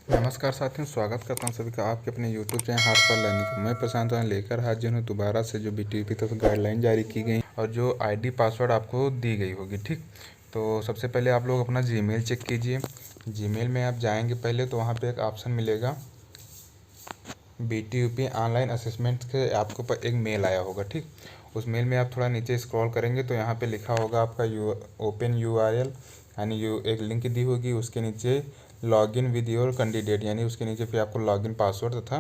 नमस्कार साथियों, स्वागत करता हूं सभी का आपके अपने YouTube चैनल हाथ पर लर्निंग पर। मैं प्रशांत राय लेकर हाजिर हूं दोबारा से जो BTP तरफ गाइडलाइन जारी की गई और जो ID पासवर्ड आपको दी गई होगी। ठीक, तो सबसे पहले आप लोग अपना जीमेल चेक कीजिए। जीमेल में आप जाएंगे पहले तो वहाँ पे एक ऑप्शन मिलेगा BTP ऑनलाइन असेसमेंट के, आपको पर एक मेल आया होगा। ठीक, उस मेल में आप थोड़ा नीचे स्क्रॉल करेंगे तो यहाँ पे लिखा होगा आपका ओपन URL, यानी एक लिंक दी होगी। उसके नीचे लॉगिन विद योर कैंडिडेट, यानी उसके नीचे फिर आपको लॉगिन पासवर्ड तथा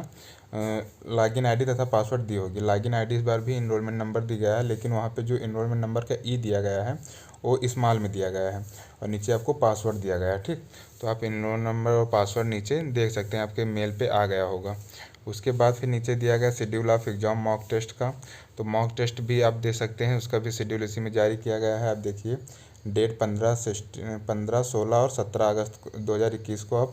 लॉगिन आईडी तथा पासवर्ड दी होगी। लॉगिन आईडी इस बार भी इनरोलमेंट नंबर दी गया है, लेकिन वहाँ पे जो इनरोलमेंट नंबर का दिया गया है वो स्मॉल में दिया गया है और नीचे आपको पासवर्ड दिया गया है। ठीक, तो आप इनरोल नंबर और पासवर्ड नीचे देख सकते हैं, आपके मेल पे आ गया होगा। उसके बाद फिर नीचे दिया गया schedule of exam mock test का, तो मॉक टेस्ट भी आप दे सकते हैं, उसका भी शेड्यूल इसी में जारी किया गया है। आप देखिए डेट 15, 16 और 17 अगस्त 2021 को आप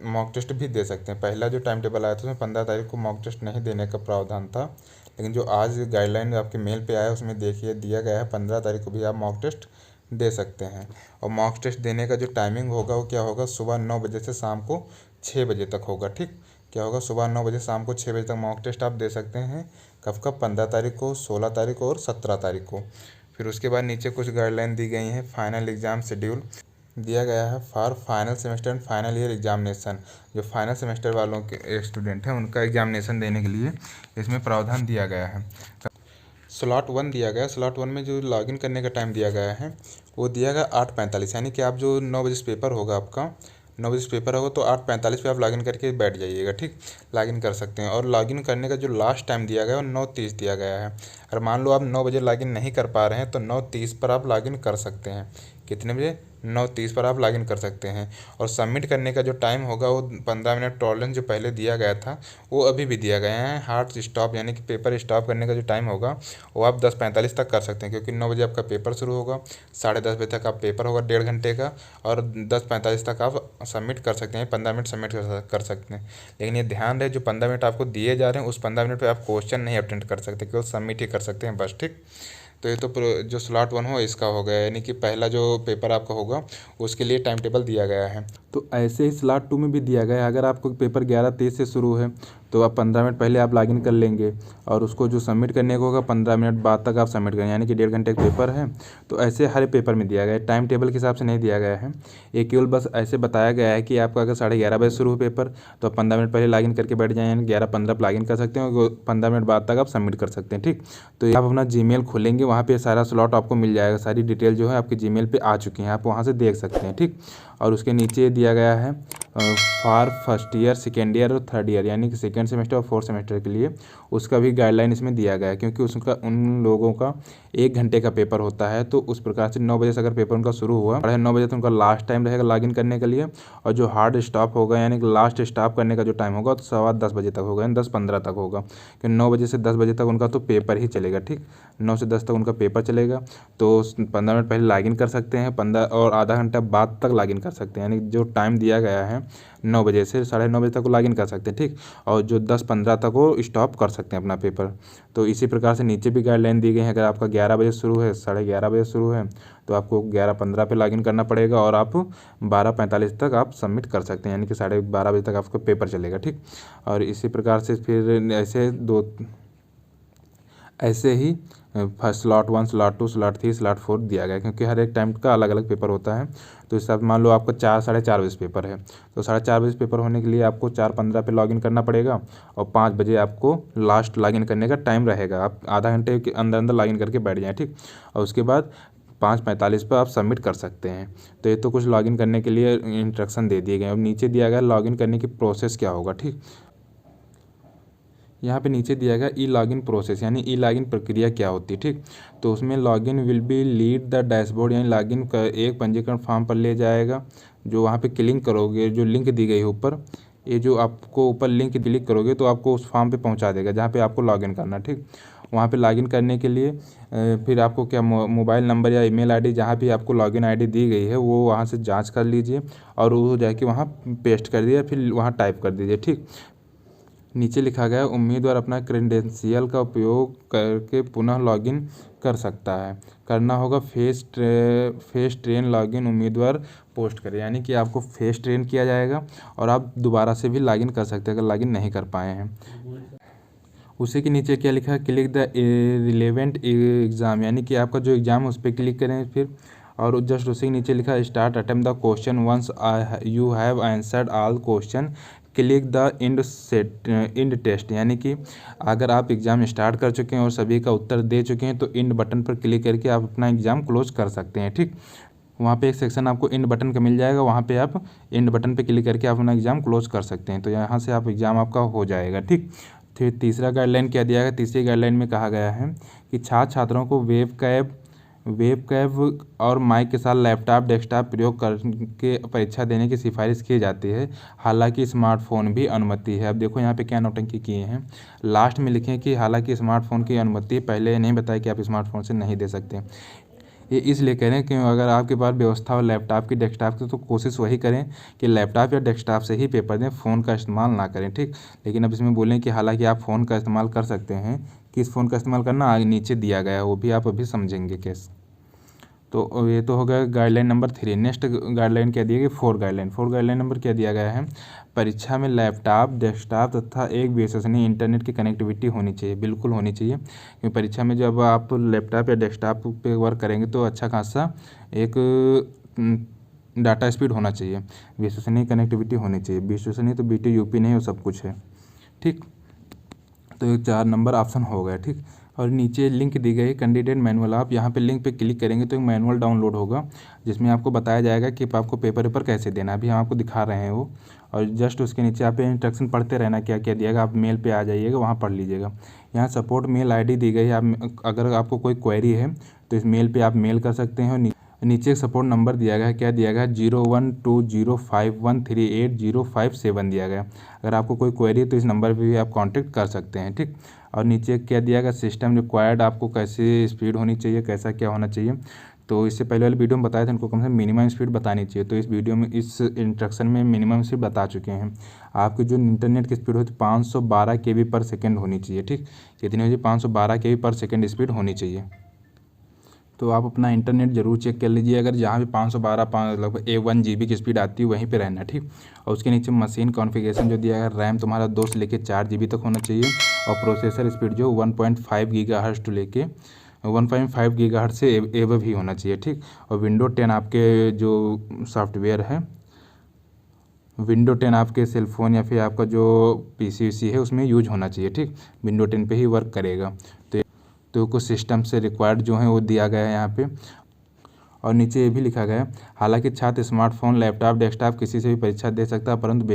मॉक टेस्ट भी दे सकते हैं। पहला जो टाइम टेबल आया था उसमें 15 तारीख को मॉक टेस्ट नहीं देने का प्रावधान था, लेकिन जो आज गाइडलाइन आपके मेल पे आया उसमें देखिए दिया गया है 15 तारीख को भी आप मॉक टेस्ट दे सकते हैं। और मॉक टेस्ट देने का जो टाइमिंग होगा वो क्या होगा, सुबह 9 बजे से शाम को 6 बजे तक होगा। ठीक, क्या होगा, सुबह 9 बजे शाम को 6 बजे तक मॉक टेस्ट आप दे सकते हैं। कब कब, 15 तारीख को, 16 तारीख को और 17 तारीख को। फिर उसके बाद नीचे कुछ गाइडलाइन दी गई हैं। फाइनल एग्ज़ाम शेड्यूल दिया गया है for final semester and final year examination. जो फाइनल सेमेस्टर वालों के स्टूडेंट हैं उनका एग्जामिनेशन देने के लिए इसमें प्रावधान दिया गया है। स्लॉट 1 दिया गया है। स्लॉट 1 में जो लॉगिन करने का टाइम दिया गया है वो दिया गया 8:45, यानी कि आप जो 9 बजे से पेपर होगा, आपका 9 बजे से पेपर होगा तो 8:45 पे आप लॉगिन करके बैठ जाइएगा। ठीक, लॉगिन कर सकते हैं। और लॉगिन करने का जो लास्ट टाइम दिया गया है वो 9:30 दिया गया है। अगर मान लो आप 9 बजे लॉगिन नहीं कर पा रहे हैं तो 9:30 पर आप लॉगिन कर सकते हैं। कितने बजे, 9:30 पर आप लॉगिन कर सकते हैं। और सबमिट करने का जो टाइम होगा वो 15 मिनट टॉलरेंस जो पहले दिया गया था वो अभी भी दिया गया है। हार्ड स्टॉप यानी कि पेपर स्टॉप करने का जो टाइम होगा वो आप 10:45 तक कर सकते हैं, क्योंकि 9 बजे आपका पेपर शुरू होगा, 10:30 बजे तक आप पेपर होगा 1.5 घंटे का, और 10:45 तक आप सबमिट कर सकते हैं, 15 मिनट सबमिट कर सकते हैं। लेकिन ये ध्यान रहे, जो 15 मिनट आपको दिए जा रहे हैं उस 15 मिनट पर आप क्वेश्चन नहीं अटेंड कर सकते, केवल सबमिट ही कर सकते हैं बस। ठीक, तो ये तो जो स्लॉट 1 हो इसका हो गया, यानी कि पहला जो पेपर आपका होगा उसके लिए टाइम टेबल दिया गया है। तो ऐसे ही स्लॉट 2 में भी दिया गया है। अगर आपको पेपर 11:30 से शुरू है तो आप 15 मिनट पहले आप लॉगिन कर लेंगे और उसको जो सबमिट करने को होगा 15 मिनट बाद तक आप सबमिट करें, यानी कि 1.5 घंटे का पेपर है। तो ऐसे हर पेपर में दिया गया है, टाइम टेबल के हिसाब से नहीं दिया गया है। ये केवल बस ऐसे बताया गया है कि आपका अगर 11:30 बजे शुरू हो पेपर तो आप 15 मिनट पहले लॉगिन करके बैठ जाएँ, यानी 11:15 पर लॉगिन कर सकते हैं और 15 मिनट बाद तक आप सबमिट कर सकते हैं। ठीक, तो आप अपना जीमेल खोलेंगे, वहाँ पे सारा स्लॉट आपको मिल जाएगा, सारी डिटेल जो है आपके जीमेल पे आ चुकी हैं, आप वहाँ से देख सकते हैं। ठीक, और उसके नीचे दिया गया है for first year, second year और थर्ड ईयर, यानी कि सेकेंड सेमेस्टर और फोर्थ सेमेस्टर के लिए उसका भी गाइडलाइन इसमें दिया गया है, क्योंकि उसका उन लोगों का 1 घंटे का पेपर होता है। तो उस प्रकार से 9 बजे से अगर पेपर उनका शुरू हुआ 9:30 बजे तो उनका लास्ट टाइम रहेगा लॉगिन करने के लिए, और जो हार्ड स्टॉप होगा यानी कि लास्ट स्टॉप करने का जो टाइम होगा तो 10:15 बजे तक होगा, यानी 10:15 तक होगा, क्योंकि 9 बजे से 10 बजे तक उनका तो पेपर ही चलेगा। ठीक, 9 से 10 तक उनका पेपर चलेगा, तो 15 मिनट पहले लॉगिन कर सकते हैं, 15 और आधा घंटा बाद तक लॉगिन कर सकते हैं, यानी जो टाइम दिया गया है 9 बजे से 9:30 बजे तक वो लॉगिन कर सकते हैं। ठीक, और जो 10:15 तक वो स्टॉप कर सकते हैं अपना पेपर। तो इसी प्रकार से नीचे भी गाइडलाइन दी गई है। अगर आपका 11 बजे शुरू है, 11:30 बजे शुरू है तो आपको 11:15 पे लॉगिन करना पड़ेगा और आप 12:45 तक आप सबमिट कर सकते हैं, यानी कि 12:30 बजे तक आपका पेपर चलेगा। ठीक, और इसी प्रकार से फिर ऐसे ही first slot 1, slot 2, slot 3, slot 4 दिया गया है, क्योंकि हर एक टाइम का अलग अलग पेपर होता है। तो इस हिसाब मान लो आपका 4-4:30 बजे पेपर है तो 4:30 बजे पेपर होने के लिए आपको 4:15 पे लॉगिन करना पड़ेगा और 5 बजे आपको लास्ट लॉगिन करने का टाइम रहेगा। आप आधा घंटे के अंदर अंदर लॉगिन करके बैठ जाएँ। ठीक, और उसके बाद 5:45 पर आप सबमिट कर सकते हैं। तो ये तो कुछ लॉगिन करने के लिए इंस्ट्रक्शन दे दिए गए। अब नीचे दिया गया लॉगिन करने की प्रोसेस क्या होगा। ठीक, यहाँ पे नीचे दिया गया ई लॉगिन प्रोसेस, यानी ई लॉगिन प्रक्रिया क्या होती है। ठीक, तो उसमें login will be lead the dashboard, यानी लॉगिन का एक पंजीकरण फॉर्म पर ले जाएगा। जो वहाँ पे क्लिक करोगे, जो लिंक दी गई है ऊपर, ये जो आपको ऊपर लिंक क्लिक करोगे तो आपको उस फॉर्म पे पहुँचा देगा जहाँ पे आपको लॉगिन करना। ठीक, वहाँ पे लॉगिन करने के लिए फिर आपको क्या मोबाइल नंबर या ईमेल आईडी, जहाँ भी आपको लॉगिन आईडी दी गई है वो वहाँ से जांच कर लीजिए और वो जाके वहाँ पेस्ट कर दिया, फिर वहाँ टाइप कर दीजिए। ठीक, नीचे लिखा गया है उम्मीदवार अपना क्रेडेंशियल का उपयोग करके पुनः लॉगिन कर सकता है। करना होगा फेस ट्रेन लॉगिन। उम्मीदवार पोस्ट करें, यानी कि आपको फेस ट्रेन किया जाएगा और आप दोबारा से भी लॉगिन कर सकते हैं अगर लॉगिन नहीं कर पाए हैं। उसी के नीचे क्या लिखा है, क्लिक द रिलेवेंट एग्ज़ाम, यानी कि आपका जो एग्ज़ाम है उस पर क्लिक करें फिर, और जस्ट उसी के नीचे लिखा है start attempt the question once you have answered all question click the end test, यानी कि अगर आप एग्ज़ाम स्टार्ट कर चुके हैं और सभी का उत्तर दे चुके हैं तो इंड बटन पर क्लिक करके आप अपना एग्ज़ाम क्लोज कर सकते हैं। ठीक, वहाँ पे एक सेक्शन आपको इंड बटन का मिल जाएगा, वहाँ पे आप इंड बटन पे क्लिक करके आप अपना एग्ज़ाम क्लोज कर सकते हैं। तो यहाँ से आप एग्ज़ाम आपका हो जाएगा। ठीक, फिर तीसरा गाइडलाइन क्या दिया गया, तीसरी गाइडलाइन में कहा गया है कि छात्र छात्राओं को वेब कैब और माइक के साथ लैपटॉप डेस्कटॉप प्रयोग करके परीक्षा देने की सिफारिश की जाती है, हालांकि स्मार्टफोन भी अनुमति है। अब देखो यहाँ पे क्या नौटंकी किए हैं, लास्ट में लिखे कि हालांकि स्मार्टफोन की अनुमति है, पहले नहीं बताया कि आप स्मार्टफोन से नहीं दे सकते। ये इसलिए कह रहे हैं कि अगर आपके पास व्यवस्था हो लैपटॉप की डेस्कटॉप की तो कोशिश वही करें कि लैपटॉप या डेस्कटॉप से ही पेपर दें, फ़ोन का इस्तेमाल ना करें। ठीक, लेकिन अब इसमें बोलें कि हालांकि आप फ़ोन का इस्तेमाल कर सकते हैं, किस फ़ोन का इस्तेमाल करना आगे नीचे दिया गया है, वो भी आप अभी समझेंगे केस। तो ये तो हो गया गाइडलाइन नंबर 3। नेक्स्ट गाइडलाइन क्या दिया गया, 4 गाइडलाइन नंबर क्या दिया गया है, परीक्षा में लैपटॉप डेस्कटॉप तथा एक विश्वसनीय इंटरनेट की कनेक्टिविटी होनी चाहिए, बिल्कुल होनी चाहिए, क्योंकि परीक्षा में जब आप लैपटॉप या डेस्कटॉप पे वर्क करेंगे तो अच्छा खासा एक डाटा स्पीड होना चाहिए, विश्वसनीय कनेक्टिविटी होनी चाहिए। विश्वसनीय तो BT UP नहीं, वो सब कुछ है। ठीक, तो ये 4 नंबर ऑप्शन हो गया। ठीक, और नीचे लिंक दी गई है कैंडिडेट मैनुअल, आप यहाँ पे लिंक पे क्लिक करेंगे तो एक मैनुअल डाउनलोड होगा जिसमें आपको बताया जाएगा कि आपको पेपर कैसे देना है। अभी हम आपको दिखा रहे हैं वो, और जस्ट उसके नीचे आप इंस्ट्रक्शन पढ़ते रहना क्या क्या दिएगा, आप मेल पे आ जाइएगा, वहाँ पढ़ लीजिएगा। यहाँ सपोर्ट मेल ID दी गई है, आप अगर आपको कोई क्वेरी है तो इस मेल पर आप मेल कर सकते हैं। और नीचे एक सपोर्ट नंबर दिया गया है, क्या दिया गया है, 012051380557 दिया गया है। अगर आपको कोई क्वेरी है तो इस नंबर पे भी आप कांटेक्ट कर सकते हैं। ठीक, और नीचे क्या दिया गया, सिस्टम रिक्वायर्ड, आपको कैसे स्पीड होनी चाहिए, कैसा क्या होना चाहिए। तो इससे पहले वाले वीडियो में बताया था, इनको कम से कम मिनिमम स्पीड बतानी चाहिए, तो इस वीडियो में इस इंस्ट्रक्शन में मिनिमम स्पीड बता चुके हैं। आपकी जो इंटरनेट की स्पीड होती है 512 KB पर सेकेंड होनी चाहिए। ठीक, कितनी हो जाए, 512 KB पर सेकेंड स्पीड होनी चाहिए। तो आप अपना इंटरनेट ज़रूर चेक कर लीजिए, अगर जहाँ भी 512 लगभग 1 GB की स्पीड आती है वहीं पे रहना। ठीक, और उसके नीचे मशीन कॉन्फ़िगरेशन जो दिया है, रैम तुम्हारा 2 से लेके 4 GB तक होना चाहिए, और प्रोसेसर स्पीड जो 1.5 GHz टू लेके 1.5 GHz से एबव ही होना चाहिए। ठीक, और विंडो 10 आपके जो सॉफ्टवेयर है, विंडो 10 आपके सेलफोन या फिर आपका जो PC है उसमें यूज होना चाहिए। ठीक, विंडो 10 पे ही वर्क करेगा। तो कुछ सिस्टम से रिक्वायर्ड जो है वो दिया गया है यहाँ पे। और नीचे ये भी लिखा गया है, हालांकि छात्र स्मार्टफोन लैपटॉप डेस्कटॉप किसी से भी परीक्षा दे सकता है, परंतु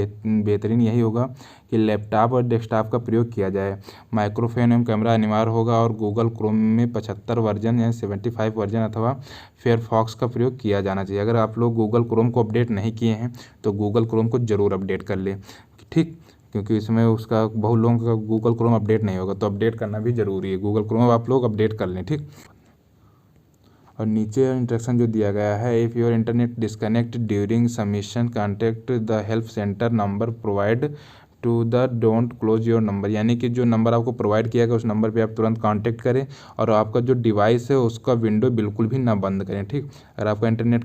बेहतरीन यही होगा कि लैपटॉप और डेस्कटॉप का प्रयोग किया जाए। माइक्रोफोन एवं कैमरा अनिवार्य होगा, और गूगल क्रोम में 75 वर्जन या 75 वर्जन अथवा फायरफॉक्स का प्रयोग किया जाना चाहिए। अगर आप लोग गूगल क्रोम को अपडेट नहीं किए हैं तो गूगल क्रोम को ज़रूर अपडेट कर लें। ठीक, क्योंकि इसमें उसका बहुत लोगों का गूगल क्रोम अपडेट नहीं होगा, तो अपडेट करना भी ज़रूरी है। गूगल क्रोम आप लोग अपडेट कर लें। ठीक, और नीचे इंस्ट्रक्शन जो दिया गया है, if your internet disconnect during submission contact the help centre number provide to the don't close your number, यानी कि जो नंबर आपको प्रोवाइड किया गया उस नंबर पे आप तुरंत कांटेक्ट करें, और आपका जो डिवाइस है उसका विंडो बिल्कुल भी ना बंद करें। ठीक, अगर आपका इंटरनेट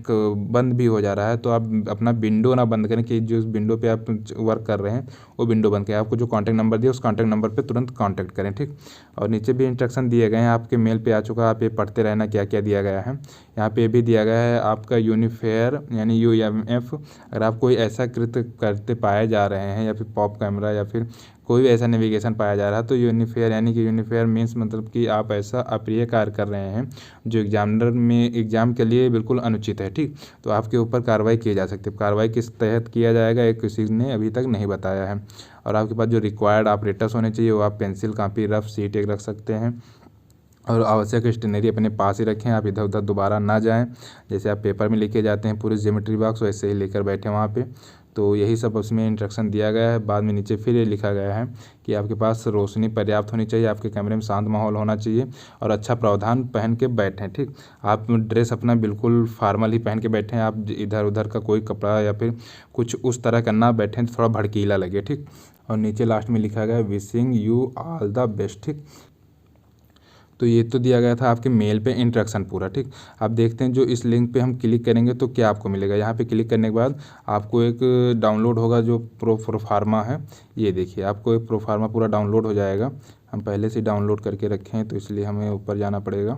बंद भी हो जा रहा है तो आप अपना विंडो ना बंद करें, कि जो विंडो पे आप वर्क कर रहे हैं वो विंडो बंद करें। आपको जो कॉन्टैक्ट नंबर दिया उस कॉन्टैक्ट नंबर पर तुरंत कॉन्टैक्ट करें। ठीक, और नीचे भी इंस्ट्रक्शन दिए गए हैं, आपके मेल पे आ चुका है, आप ये पढ़ते रहना क्या क्या दिया गया है। यहाँ पे भी दिया गया है आपका यूनिफेयर यानी UMF, अगर आप कोई ऐसा कृत्य करते पाए जा रहे हैं या फिर पॉप कैमरा या फिर कोई भी ऐसा नेविगेशन पाया जा रहा है तो यूनिफेयर, यानी कि यूनिफेयर मीन्स मतलब कि आप ऐसा अप्रिय कार्य कर रहे हैं जो एग्जाम के लिए बिल्कुल अनुचित है। ठीक, तो आपके ऊपर कार्रवाई की जा सकती है। कार्रवाई किस तहत किया जाएगा ये किसी ने अभी तक नहीं बताया है। और आपके पास जो रिक्वायर्ड ऑपरेटर्स होने चाहिए वो आप पेंसिल कापी रफ शीट एक रख सकते हैं, और आवश्यक स्टेशनरी अपने पास ही रखें, आप इधर उधर दोबारा ना जाएं। जैसे आप पेपर में लेके जाते हैं पूरी ज्योमेट्री बॉक्स वैसे ही लेकर बैठे वहाँ पे। तो यही सब उसमें इंस्ट्रक्शन दिया गया है। बाद में नीचे फिर ये लिखा गया है कि आपके पास रोशनी पर्याप्त होनी चाहिए, आपके कमरे में शांत माहौल होना चाहिए, और अच्छा प्रावधान पहन के बैठें। ठीक, आप ड्रेस अपना बिल्कुल फॉर्मल ही पहन के बैठें, आप इधर उधर का कोई कपड़ा या फिर कुछ उस तरह का ना बैठें थोड़ा भड़कीला लगे। ठीक, और नीचे लास्ट में लिखा गया wishing you all the best. ठीक, तो ये तो दिया गया था आपके मेल पे इंस्ट्रक्शन पूरा, ठीक। अब देखते हैं जो इस लिंक पे हम क्लिक करेंगे तो क्या आपको मिलेगा। यहाँ पे क्लिक करने के बाद आपको एक डाउनलोड होगा जो प्रोफार्मा है। ये देखिए आपको एक प्रोफार्मा पूरा डाउनलोड हो जाएगा। हम पहले से डाउनलोड करके रखे हैं तो इसलिए हमें ऊपर जाना पड़ेगा।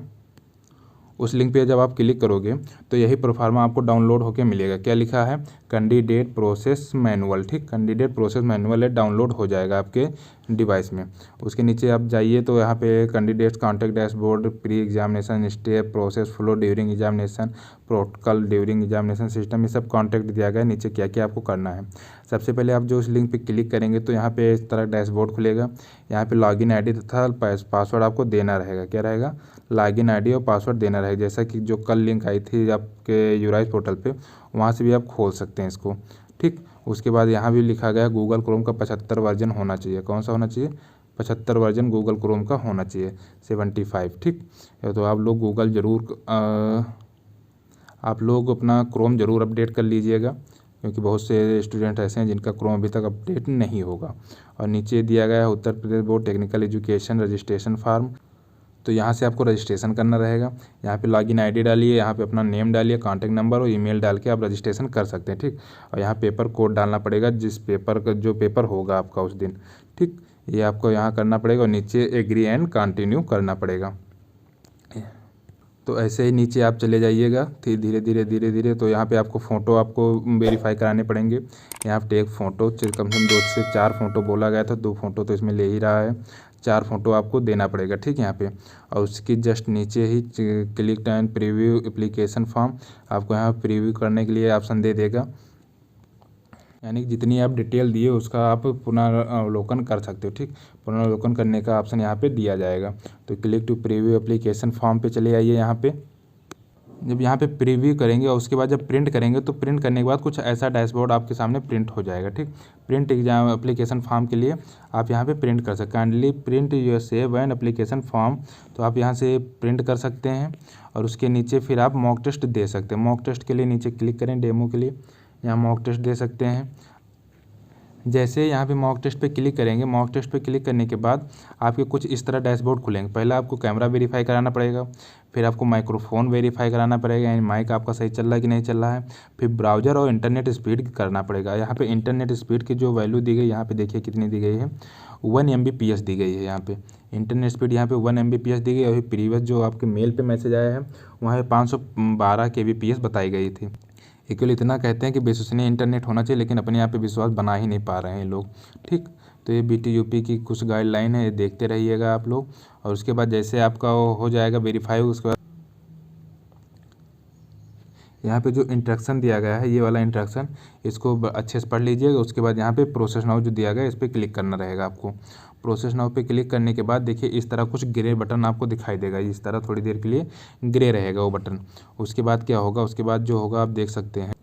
उस लिंक पे जब आप क्लिक करोगे तो यही प्रोफार्मा आपको डाउनलोड होकर मिलेगा। क्या लिखा है, कैंडिडेट प्रोसेस मैनुअल, ठीक। कैंडिडेट प्रोसेस मैनुअल है, डाउनलोड हो जाएगा आपके डिवाइस में। उसके नीचे आप जाइए तो यहाँ पे candidates contact dashboard, pre examination step, process flow during examination, protocol during examination system, ये सब कॉन्टैक्ट दिया गया है। नीचे क्या क्या आपको करना है। सबसे पहले आप जो उस लिंक पे क्लिक करेंगे तो यहाँ पे इस तरह डैशबोर्ड खुलेगा। यहाँ पे लॉगिन आईडी तथा पासवर्ड आपको देना रहेगा। क्या रहेगा, लॉगिन आईडी और पासवर्ड देना रहेगा। जैसा कि जो कल लिंक आई थी आपके यूराइज पोर्टल पे, वहाँ से भी आप खोल सकते हैं इसको, ठीक। उसके बाद यहाँ भी लिखा गया गूगल क्रोम का 75 वर्जन होना चाहिए। कौन सा होना चाहिए, 75 वर्जन गूगल क्रोम का होना चाहिए, 75, ठीक। तो आप लोग गूगल ज़रूर आप लोग अपना क्रोम ज़रूर अपडेट कर लीजिएगा, क्योंकि बहुत से स्टूडेंट ऐसे हैं जिनका क्रोम अभी तक अपडेट नहीं होगा। और नीचे दिया गया है Uttar Pradesh board technical education registration form. तो यहाँ से आपको रजिस्ट्रेशन करना रहेगा। यहाँ पे लॉगिन आईडी डालिए, यहाँ पे अपना नेम डालिए, कॉन्टैक्ट नंबर और ईमेल डाल के आप रजिस्ट्रेशन कर सकते हैं, ठीक। और यहाँ पेपर कोड डालना पड़ेगा, जिस पेपर का जो पेपर होगा आपका उस दिन, ठीक। ये आपको यहाँ करना पड़ेगा और नीचे एग्री एंड कंटिन्यू करना पड़ेगा। तो ऐसे ही नीचे आप चले जाइएगा धीरे धीरे। तो यहाँ पे आपको फ़ोटो आपको वेरीफाई कराने पड़ेंगे। यहाँ पे टेक फ़ोटो कम से कम 2 से 4 फ़ोटो बोला गया था, 2 फ़ोटो तो इसमें ले ही रहा है, 4 फ़ोटो आपको देना पड़ेगा, ठीक। यहाँ पे और उसकी जस्ट नीचे ही click and preview application form, आपको यहाँ प्रीव्यू करने के लिए ऑप्शन दे देगा। यानी कि जितनी आप डिटेल दिए उसका आप पुनरावलोकन कर सकते हो, ठीक। पुनरावलोकन करने का ऑप्शन यहाँ पे दिया जाएगा। तो click to preview application form पे चले आइए। यहाँ पे जब यहाँ पे प्रीव्यू करेंगे और उसके बाद जब प्रिंट करेंगे तो प्रिंट करने के बाद कुछ ऐसा डैशबोर्ड आपके सामने प्रिंट हो जाएगा, ठीक। प्रिंट एग्जाम एप्लीकेशन फॉर्म के लिए आप यहाँ पे प्रिंट कर सकते हैं। Kindly print your save and application form, तो आप यहाँ से प्रिंट कर सकते हैं। और उसके नीचे फिर आप मॉक टेस्ट दे सकते हैं। मॉक टेस्ट के लिए नीचे क्लिक करें, डेमो के लिए यहाँ मॉक टेस्ट दे सकते हैं। जैसे यहाँ पे मॉक टेस्ट पे क्लिक करेंगे, मॉक टेस्ट पे क्लिक करने के बाद आपके कुछ इस तरह डैशबोर्ड खुलेंगे। पहले आपको कैमरा वेरीफाई कराना पड़ेगा, फिर आपको माइक्रोफोन वेरीफाई कराना पड़ेगा, यानी माइक आपका सही चल रहा है कि नहीं चल रहा है। फिर ब्राउज़र और इंटरनेट स्पीड करना पड़ेगा। यहाँ पे इंटरनेट स्पीड की जो वैल्यू दी गई, यहाँ पे देखिए कितनी दी गई है, 1 Mbps दी गई है। यहाँ पे इंटरनेट स्पीड यहाँ पे 1 Mbps दी गई। अभी प्रीवियस जो आपके मेल पे मैसेज आया है वहाँ पे 512 kbps बताई गई थी। केवल इतना कहते हैं कि विश्वसनीय इंटरनेट होना चाहिए, लेकिन अपने यहाँ पे विश्वास बना ही नहीं पा रहे हैं लोग, ठीक। तो ये BTUP की कुछ गाइडलाइन है, ये देखते रहिएगा आप लोग। और उसके बाद जैसे आपका वो हो जाएगा वेरीफाई, उसके बाद यहाँ पे जो इंस्ट्रक्शन दिया गया है, ये वाला इंस्ट्रक्शन, इसको अच्छे से पढ़ लीजिएगा। उसके बाद यहाँ पे प्रोसेस नाउ जो दिया गया है इस पर क्लिक करना रहेगा आपको। प्रोसेस नाउ पे क्लिक करने के बाद देखिए इस तरह कुछ ग्रे बटन आपको दिखाई देगा। इस तरह थोड़ी देर के लिए ग्रे रहेगा वो बटन। उसके बाद क्या होगा, उसके बाद जो होगा आप देख सकते हैं।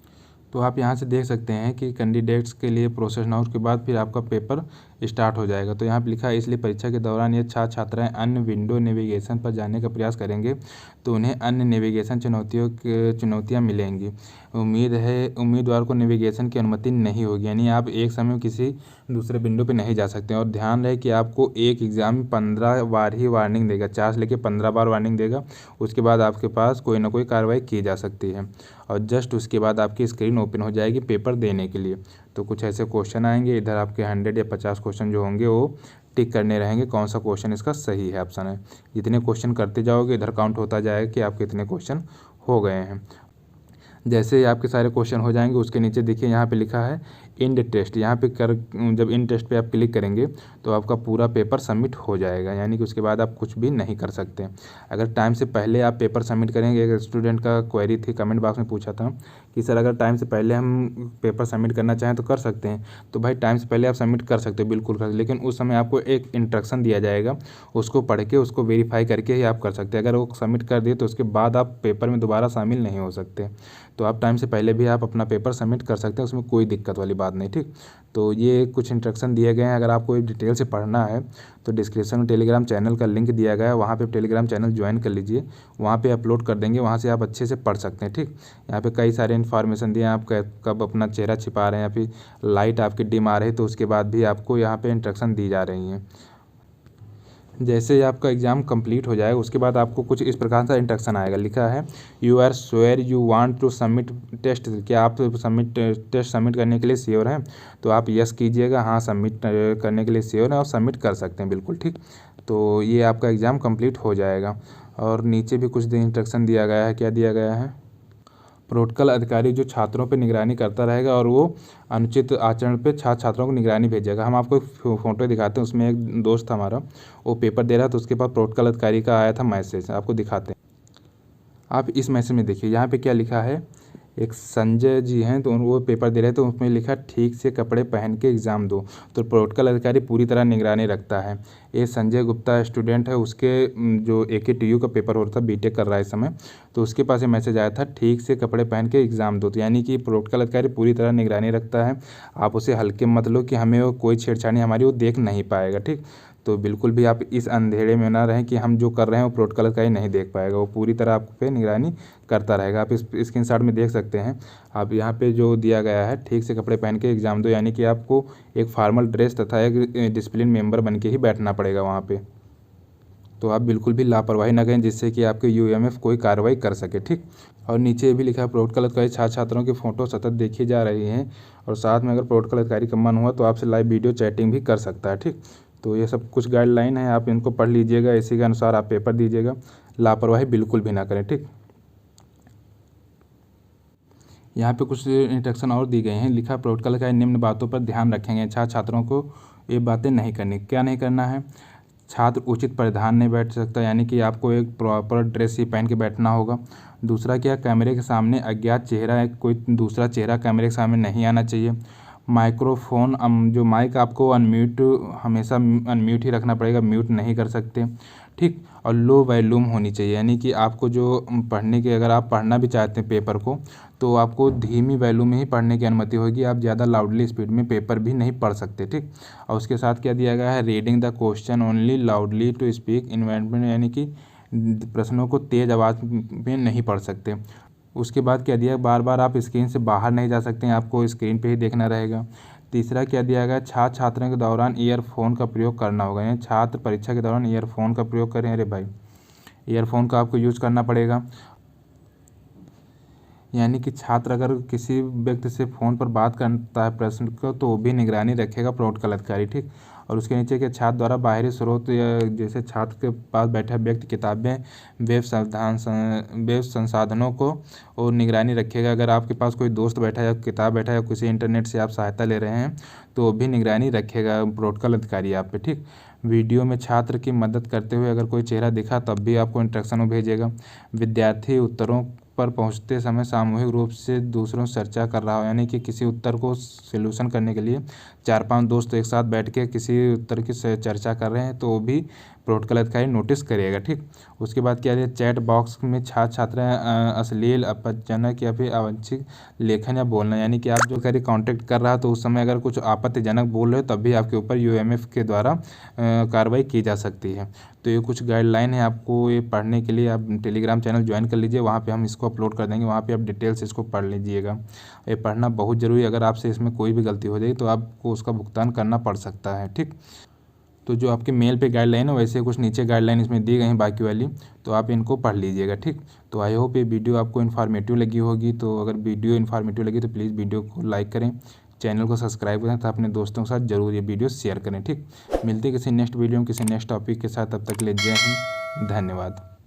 तो आप यहाँ से देख सकते हैं कि कैंडिडेट्स के लिए प्रोसेस नाउ के बाद फिर आपका पेपर स्टार्ट हो जाएगा। तो यहाँ पे लिखा है, इसलिए परीक्षा के दौरान ये छात्र छात्राएं अन्य विंडो नेविगेशन पर जाने का प्रयास करेंगे तो उन्हें अन्य नेविगेशन चुनौतियाँ मिलेंगी। उम्मीदवार को नेविगेशन की अनुमति नहीं होगी, यानी आप एक समय में किसी दूसरे विंडो पे नहीं जा सकते। और ध्यान रहे कि आपको एक एग्ज़ाम में 15 बार ही वार्निंग देगा, 4 से लेकर 15 बार वार्निंग देगा। उसके बाद आपके पास कोई ना कोई कार्रवाई की जा सकती है। और जस्ट उसके बाद आपकी स्क्रीन ओपन हो जाएगी पेपर देने के लिए। तो कुछ ऐसे क्वेश्चन आएंगे, इधर आपके 100 या 50 क्वेश्चन जो होंगे वो टिक करने रहेंगे कौन सा क्वेश्चन इसका सही है ऑप्शन है। जितने क्वेश्चन करते जाओगे इधर काउंट होता जाएगा कि आपके इतने क्वेश्चन हो गए हैं। जैसे ही आपके सारे क्वेश्चन हो जाएंगे उसके नीचे देखिए यहाँ पे लिखा है इंड टेस्ट। यहाँ पे जब इंड टेस्ट पे आप क्लिक करेंगे तो आपका पूरा पेपर सबमिट हो जाएगा, यानी कि उसके बाद आप कुछ भी नहीं कर सकते। अगर टाइम से पहले आप पेपर सबमिट करेंगे, एक स्टूडेंट का क्वेरी थी, कमेंट बॉक्स में पूछा था कि सर अगर टाइम से पहले हम पेपर सबमिट करना चाहें तो कर सकते हैं। तो भाई टाइम से पहले आप सबमिट कर सकते हो, बिल्कुल कर, लेकिन उस समय आपको एक इंस्ट्रक्शन दिया जाएगा, उसको पढ़ के उसको वेरीफाई करके ही आप कर सकते हैं। अगर वो सबमिट कर दिए तो उसके बाद आप पेपर में दोबारा शामिल नहीं हो सकते। तो आप टाइम से पहले भी आप अपना पेपर सबमिट कर सकते हैं, उसमें कोई दिक्कत वाली बात नहीं, ठीक। तो ये कुछ इंस्ट्रक्शन दिए गए हैं। अगर आपको डिटेल से पढ़ना है तो डिस्क्रिप्शन में टेलीग्राम चैनल का लिंक दिया गया है, वहाँ पे टेलीग्राम चैनल ज्वाइन कर लीजिए, वहाँ पे अपलोड कर देंगे, वहाँ से आप अच्छे से पढ़ सकते हैं, ठीक। यहाँ पे कई सारे इन्फॉर्मेशन दिए हैं, आप कब अपना चेहरा छिपा रहे हैं या फिर लाइट आपकी डिम आ रही है तो उसके बाद भी आपको यहाँ पे इंस्ट्रक्शन दी जा रही हैं। जैसे ही आपका एग्ज़ाम कंप्लीट हो जाएगा उसके बाद आपको कुछ इस प्रकार का इंस्ट्रक्शन आएगा, लिखा है you are sure you want to submit test, क्या आप टेस्ट सबमिट करने के लिए श्योर हैं? तो आप यस कीजिएगा, हाँ सबमिट करने के लिए श्योर है और सबमिट कर सकते हैं बिल्कुल, ठीक। तो ये आपका एग्ज़ाम कंप्लीट हो जाएगा। और नीचे भी कुछ इंस्ट्रक्शन दिया गया है, क्या दिया गया है, प्रोटोकॉल अधिकारी जो छात्रों पर निगरानी करता रहेगा और वो अनुचित आचरण पे छात्रों को निगरानी भेजेगा। हम आपको एक फ़ोटो दिखाते हैं, उसमें एक दोस्त हमारा वो पेपर दे रहा था, तो उसके पास प्रोटोकॉल अधिकारी का आया था मैसेज, आपको दिखाते हैं। आप इस मैसेज में देखिए, यहाँ पे क्या लिखा है, एक संजय जी हैं तो वो पेपर दे रहे थे, तो उसमें लिखा ठीक से कपड़े पहन के एग्ज़ाम दो। तो प्रोटोकॉल अधिकारी पूरी तरह निगरानी रखता है। ये संजय गुप्ता स्टूडेंट है, उसके जो AKTU का पेपर हो रहा था, बीटेक कर रहा है इस समय, तो उसके पास ये मैसेज आया था ठीक से कपड़े पहन के एग्ज़ाम दो। तो यानी कि प्रोटोकॉल अधिकारी पूरी तरह निगरानी रखता है, आप उसे हल्के मत लो कि हमें वो कोई छेड़छाड़ी हमारी वो देख नहीं पाएगा, ठीक। तो बिल्कुल भी आप इस अंधेरे में ना रहें कि हम जो कर रहे हैं वो प्रोटोकॉल अधिकारी नहीं देख पाएगा, वो पूरी तरह आप पे निगरानी करता रहेगा। आप इस स्क्रीनशॉट में देख सकते हैं, आप यहाँ पे जो दिया गया है ठीक से कपड़े पहन के एग्ज़ाम दो, यानी कि आपको एक फॉर्मल ड्रेस तथा एक डिसिप्लिन मेंबर बन के ही बैठना पड़ेगा वहाँ पे। तो आप बिल्कुल भी लापरवाही ना करें जिससे कि आपके UMF कोई कार्रवाई कर सके, ठीक। और नीचे ये भी लिखा है प्रोटोकॉल अधिकारी छात्र छात्राओं की फ़ोटो सतत देखी जा रही हैं, और साथ में अगर प्रोटोकॉल अधिकारी का मन हुआ तो आपसे लाइव वीडियो चैटिंग भी कर सकता है, ठीक। तो ये सब कुछ गाइडलाइन है, आप इनको पढ़ लीजिएगा, इसी के अनुसार आप पेपर दीजिएगा, लापरवाही बिल्कुल भी ना करें, ठीक। यहाँ पे कुछ इंस्ट्रक्शन और दी गई हैं, लिखा प्रोटोकॉल अधिकारी निम्न बातों पर ध्यान रखेंगे, छात्र छात्रों को ये बातें नहीं करनी। क्या नहीं करना है, छात्र उचित परिधान नहीं बैठ सकता, यानी कि आपको एक प्रॉपर ड्रेस ही पहन के बैठना होगा। दूसरा क्या, कैमरे के सामने अज्ञात चेहरा, कोई दूसरा चेहरा कैमरे के सामने नहीं आना चाहिए। माइक्रोफोन जो माइक आपको अनम्यूट, हमेशा अनम्यूट ही रखना पड़ेगा, म्यूट नहीं कर सकते, ठीक। और लो वॉल्यूम होनी चाहिए, यानी कि आपको जो पढ़ने के, अगर आप पढ़ना भी चाहते हैं पेपर को, तो आपको धीमी वॉल्यूम में ही पढ़ने की अनुमति होगी, आप ज़्यादा लाउडली स्पीड में पेपर भी नहीं पढ़ सकते, ठीक। और उसके साथ क्या दिया गया है, reading the question only loudly to speak environment, यानी कि प्रश्नों को तेज़ आवाज़ में नहीं पढ़ सकते। उसके बाद क्या दिया, बार बार आप स्क्रीन से बाहर नहीं जा सकते हैं, आपको स्क्रीन पे ही देखना रहेगा। तीसरा क्या दिया गया, छात्र छात्राओं के दौरान ईयरफोन का प्रयोग करना होगा, यानी छात्र परीक्षा के दौरान ईयरफोन का प्रयोग करें। अरे भाई, ईयरफोन का आपको यूज़ करना पड़ेगा, यानी कि छात्र अगर किसी व्यक्ति से फ़ोन पर बात करता है प्रश्न को, तो वो भी निगरानी रखेगा प्रोटोकॉल अधिकारी, ठीक। और उसके नीचे के छात्र द्वारा बाहरी स्रोत, या जैसे छात्र के पास बैठा व्यक्ति किताबें, वेब संसाधनों को और निगरानी रखेगा। अगर आपके पास कोई दोस्त बैठा है या किताब बैठा है या किसी इंटरनेट से आप सहायता ले रहे हैं, तो वो भी निगरानी रखेगा प्रोटोकॉल अधिकारी आप पे, ठीक। वीडियो में छात्र की मदद करते हुए अगर कोई चेहरा दिखा तब भी आपको इंस्ट्रक्शन में भेजेगा। विद्यार्थी उत्तरों पर पहुंचते समय सामूहिक रूप से दूसरों से चर्चा कर रहा हो, यानी कि किसी उत्तर को सॉल्यूशन करने के लिए 4-5 दोस्त एक साथ बैठ के किसी उत्तर की चर्चा कर रहे हैं, तो वो भी प्रोटोकॉल अधिकारी नोटिस करिएगा, ठीक। उसके बाद क्या है, चैट बॉक्स में छात्र छात्राएँ अश्लील, आपत्तिजनक या फिर अवांछित लेखन या बोलना, यानी कि आप जो करी कांटेक्ट कर रहा है तो उस समय अगर कुछ आपत्तिजनक बोल रहे हो तब भी आपके ऊपर UMF के द्वारा कार्रवाई की जा सकती है। तो ये कुछ गाइडलाइन है, आपको ये पढ़ने के लिए आप टेलीग्राम चैनल ज्वाइन कर लीजिए, वहाँ पे हम इसको अपलोड कर देंगे, वहाँ पे आप डिटेल से इसको पढ़ लीजिएगा। ये पढ़ना बहुत ज़रूरी है, अगर आपसे इसमें कोई भी गलती हो जाएगी तो आपको उसका भुगतान करना पड़ सकता है, ठीक। तो जो आपके मेल पे गाइडलाइन है वैसे कुछ नीचे गाइडलाइन इसमें दी गई हैं बाकी वाली, तो आप इनको पढ़ लीजिएगा, ठीक। तो आई होप ये वीडियो आपको इन्फॉर्मेटिव लगी होगी। तो अगर वीडियो इन्फॉर्मेटिव लगी तो प्लीज़ वीडियो को लाइक करें, चैनल को सब्सक्राइब करें, तो अपने दोस्तों के साथ ज़रूर ये वीडियो शेयर करें, ठीक। मिलते हैं किसी नेक्स्ट वीडियो में किसी नेक्स्ट टॉपिक के साथ, तब तक के लिए जय हिंद, धन्यवाद।